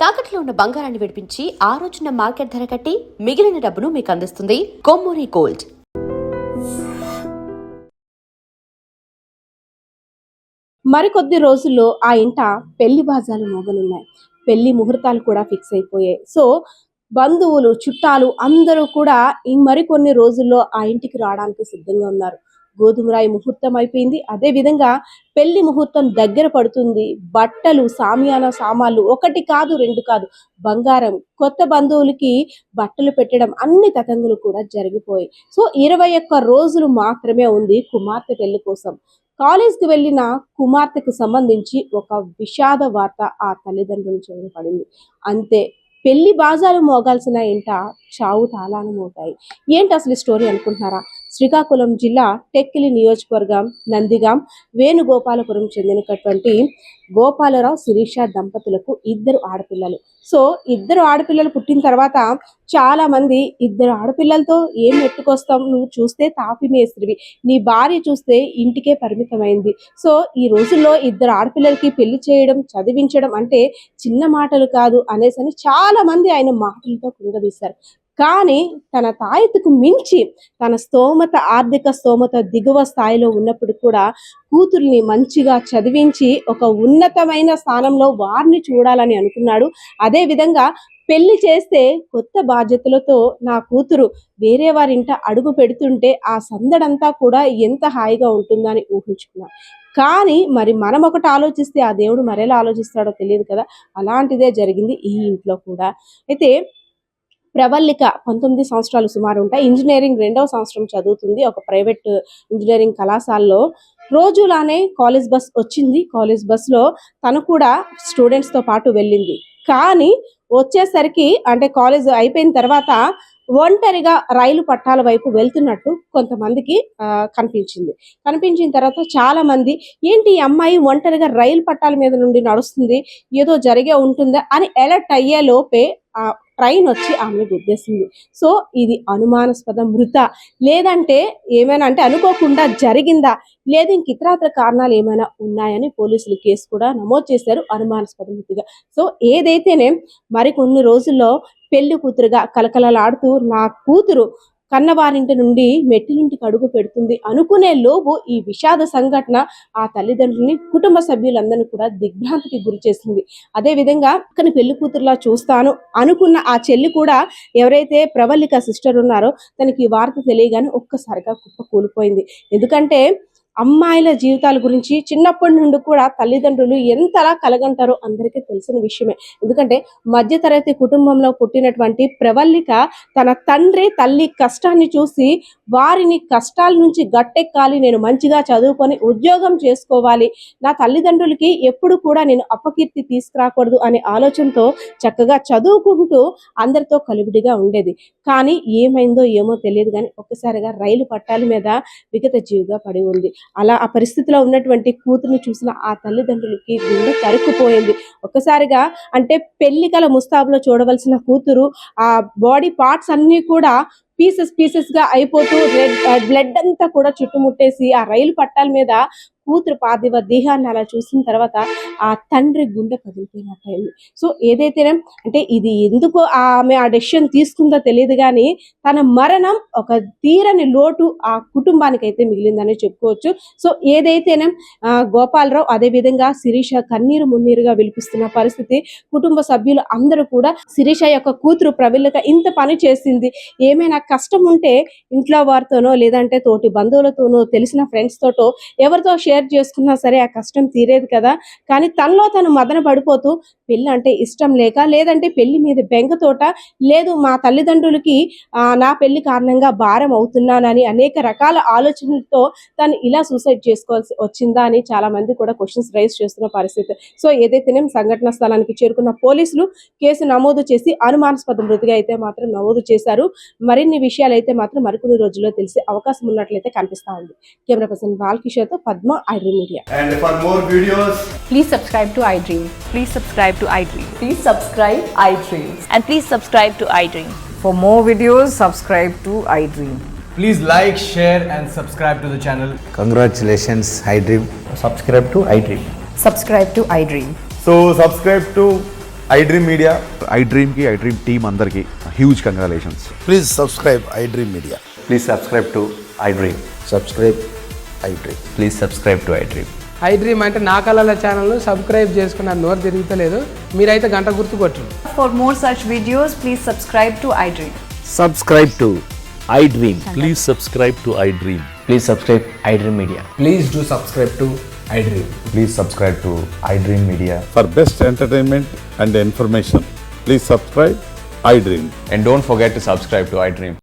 తాకట్లో ఉన్న బంగారాన్ని విడిపించి ఆ రోజున మార్కెట్ ధర కట్టి మిగిలిన డబ్బును మీకు అందిస్తుంది కొమ్మూరి గోల్డ్. మరికొద్ది రోజుల్లో ఆ ఇంట పెళ్లి బాజాలు మోగనున్నాయి. పెళ్లి ముహూర్తాలు కూడా ఫిక్స్ అయిపోయాయి. సో బంధువులు, చుట్టాలు అందరూ కూడా ఈ మరికొన్ని రోజుల్లో ఆ ఇంటికి రావడానికి సిద్ధంగా ఉన్నారు. గోధుమరాయి ముహూర్తం అయిపోయింది. అదే విధంగా పెళ్లి ముహూర్తం దగ్గర పడుతుంది. బట్టలు, సామియానా సామాన్లు ఒకటి కాదు, రెండు కాదు, బంగారం, కొత్త బంధువులకి బట్టలు పెట్టడం, అన్ని తతంగులు కూడా జరిగిపోయాయి. సో 21 రోజులు మాత్రమే ఉంది కుమార్తె పెళ్లి కోసం. కాలేజ్కి వెళ్ళిన కుమార్తెకు సంబంధించి ఒక విషాద వార్త ఆ తల్లిదండ్రుల చెవిన పడింది. అంతే, పెళ్లి బాజాలు మోగాల్సిన ఇంట చావు తాళాలు మోగాయి. ఏంటి అసలు స్టోరీ అనుకుంటున్నారా? శ్రీకాకుళం జిల్లా టెక్కిలి నియోజకవర్గం నందిగాం వేణుగోపాలపురం చెందినటువంటి గోపాలరావు, శిరీష దంపతులకు 2 ఆడపిల్లలు. సో 2 ఆడపిల్లలు పుట్టిన తర్వాత చాలా మంది, 2 ఆడపిల్లలతో ఏం నెట్టుకొస్తాం, నువ్వు చూస్తే తాపి మేస్త్రివి, నీ భార్య చూస్తే ఇంటికే పరిమితమైంది. సో ఈ రోజుల్లో 2 ఆడపిల్లలకి పెళ్లి చేయడం, చదివించడం అంటే చిన్న మాటలు కాదు అనేసని చాలా మంది ఆయన మాటలతో కుంగదీశారు. కానీ తన తాయెత్తుకు మించి తన ఆర్థిక స్తోమత దిగువ స్థాయిలో ఉన్నప్పుడు కూడా కూతుర్ని మంచిగా చదివించి ఒక ఉన్నతమైన స్థానంలో వారిని చూడాలని అనుకున్నాడు. అదే విధంగా పెళ్లి చేస్తే కొత్త బాధ్యతలతో నా కూతురు వేరే వారింట అడుగు పెడుతుంటే ఆ సందడంతా కూడా ఎంత హాయిగా ఉంటుందని ఊహించుకున్నాను. కానీ మరి మనం ఒకటి ఆలోచిస్తే ఆ దేవుడు మరెలా ఆలోచిస్తాడో తెలియదు కదా. అలాంటిదే జరిగింది ఈ ఇంట్లో కూడా. అయితే ప్రవల్లిక 19 సంవత్సరాలు సుమారు ఉంటాయి. ఇంజనీరింగ్ 2వ సంవత్సరం చదువుతుంది ఒక ప్రైవేట్ ఇంజనీరింగ్ కళాశాలలో. రోజులానే కాలేజ్ బస్ వచ్చింది. కాలేజ్ బస్లో తను కూడా స్టూడెంట్స్తో పాటు వెళ్ళింది. కానీ వచ్చేసరికి, అంటే కాలేజ్ అయిపోయిన తర్వాత ఒంటరిగా రైలు పట్టాల వైపు వెళ్తున్నట్టు కొంతమందికి కనిపించిన తర్వాత చాలా మంది, ఏంటి ఈ అమ్మాయి ఒంటరిగా రైలు పట్టాల మీద నుండి నడుస్తుంది, ఏదో జరిగే ఉంటుందా అని అలర్ట్ అయ్యే లోపే ఆ ట్రైన్ వచ్చి ఆమెను గుద్దేసింది. సో ఇది అనుమానాస్పద మృత, లేదంటే ఏమైనా అంటే అనుకోకుండా జరిగిందా, లేదు ఇంక ఇతరాతర కారణాలు ఏమైనా ఉన్నాయని పోలీసులు కేసు కూడా నమోదు చేశారు అనుమానాస్పద మృతిగా. సో ఏదైతేనే మరికొన్ని రోజుల్లో పెళ్లి కూతురుగా కలకలలాడుతూ నా కూతురు కన్నవారింటి నుండి మెట్టిలింటికి అడుగు పెడుతుంది అనుకునే లోపు ఈ విషాద సంఘటన ఆ తల్లిదండ్రుల్ని, కుటుంబ సభ్యులందరినీ కూడా దిగ్భ్రాంతికి గురి చేసింది. అదేవిధంగా అక్కని పెళ్లి కూతురులా చూస్తాను అనుకున్న ఆ చెల్లి కూడా, ఎవరైతే ప్రవల్లిక సిస్టర్ ఉన్నారో, తనకి ఈ వార్త తెలియగానే ఒక్కసారిగా కుప్ప కూలిపోయింది. ఎందుకంటే అమ్మాయిల జీవితాల గురించి చిన్నప్పటి నుండి కూడా తల్లిదండ్రులు ఎంతలా కలగంటారో అందరికీ తెలిసిన విషయమే. ఎందుకంటే మధ్యతరగతి కుటుంబంలో పుట్టినటువంటి ప్రవల్లిక తన తండ్రి, తల్లి కష్టాన్ని చూసి వారిని కష్టాల నుంచి గట్టెక్కాలి, నేను మంచిగా చదువుకొని ఉద్యోగం చేసుకోవాలి, నా తల్లిదండ్రులకి ఎప్పుడు కూడా నేను అపకీర్తి తీసుకురాకూడదు అనే ఆలోచనతో చక్కగా చదువుకుంటూ అందరితో కలివిడిగా ఉండేది. కానీ ఏమైందో ఏమో తెలియదు, కానీ ఒక్కసారిగా రైలు పట్టాల మీద విగత జీవిగా పడి ఉంది. అలా ఆ పరిస్థితిలో ఉన్నటువంటి కూతురుని చూసిన ఆ తల్లిదండ్రులకి గుండె తరుక్కుపోయింది. ఒక్కసారిగా, అంటే పెళ్లికల ముస్తాబులో చూడవలసిన కూతురు ఆ బాడీ పార్ట్స్ అన్నీ కూడా పీసెస్ గా అయిపోతూ బ్లడ్ అంతా కూడా చుట్టుముట్టేసి ఆ రైలు పట్టాల మీద కూతురు పార్థివ దేహాన్ని అలా చూసిన తర్వాత ఆ తండ్రి గుండె కదిలిపోయినట్టయింది. సో ఏదైతేనే, అంటే ఇది ఎందుకు ఆమె ఆ డెసిషన్ తీసుకుందో తెలియదు, కానీ తన మరణం ఒక తీరని లోటు ఆ కుటుంబానికి అయితే మిగిలిందని చెప్పుకోవచ్చు. సో ఏదైతేనే గోపాలరావు, అదేవిధంగా శిరీష కన్నీరు మున్నీరుగా విలిపిస్తున్న పరిస్థితి. కుటుంబ సభ్యులు అందరూ కూడా శిరీష యొక్క కూతురు ప్రవల్లిక ఇంత పని చేసింది, ఏమైనా కష్టం ఉంటే ఇంట్లో వారితోనో, లేదంటే తోటి బంధువులతోనో, తెలిసిన ఫ్రెండ్స్ తోటో ఎవరితో షేర్ చేసుకున్నా సరే ఆ కష్టం తీరేది కదా. కానీ తనలో తను మదన పడిపోతూ పెళ్ళి అంటే ఇష్టం లేక, లేదంటే పెళ్లి మీద బెంగతోట, లేదు మా తల్లిదండ్రులకి నా పెళ్లి కారణంగా భారం అవుతున్నానని అనేక రకాల ఆలోచనలతో తను ఇలా సూసైడ్ చేసుకోవాల్సి వచ్చిందా అని చాలా మంది కూడా క్వశ్చన్స్ రైజ్ చేస్తున్న పరిస్థితి. సో ఏదైతేనే సంఘటన స్థలానికి చేరుకున్న పోలీసులు కేసు నమోదు చేసి అనుమానాస్పద మృతిగా అయితే మాత్రం నమోదు చేశారు. మరిన్ని విషయాలు అయితే మాత్రం మరికొన్ని రోజుల్లో తెలిసే అవకాశం ఉన్నట్లయితే కనిపిస్తా ఉంది. కెమెరా పర్సన్ బాలకిషోర్తో Padma, iDream Media. And for more videos, please subscribe to iDream. Please subscribe to iDream. Please subscribe iDream. And please subscribe to iDream. For more videos, subscribe to iDream. please like, share and subscribe to the channel. Congratulations, iDream. Subscribe to iDream. Subscribe to iDream. So subscribe to iDream Media. ఐ డ్రీమ్కి iDream team అందరికీ huge congratulations. Please subscribe iDream Media. Please subscribe to iDream. Subscribe iDream. Please subscribe to iDream. I dream అంటే నా కళల ఛానల్ను subscribe చేసుకున్న నోరు తిరుగుతలేదు, మీరైతే గంట గుర్తు కొట్టండి. For more such videos, please subscribe to iDream. Subscribe to iDream. Please subscribe to iDream. Please subscribe iDream Media. Please do subscribe to iDream. Please subscribe to iDream Media. For best entertainment and information, please subscribe iDream. And don't forget to subscribe to iDream.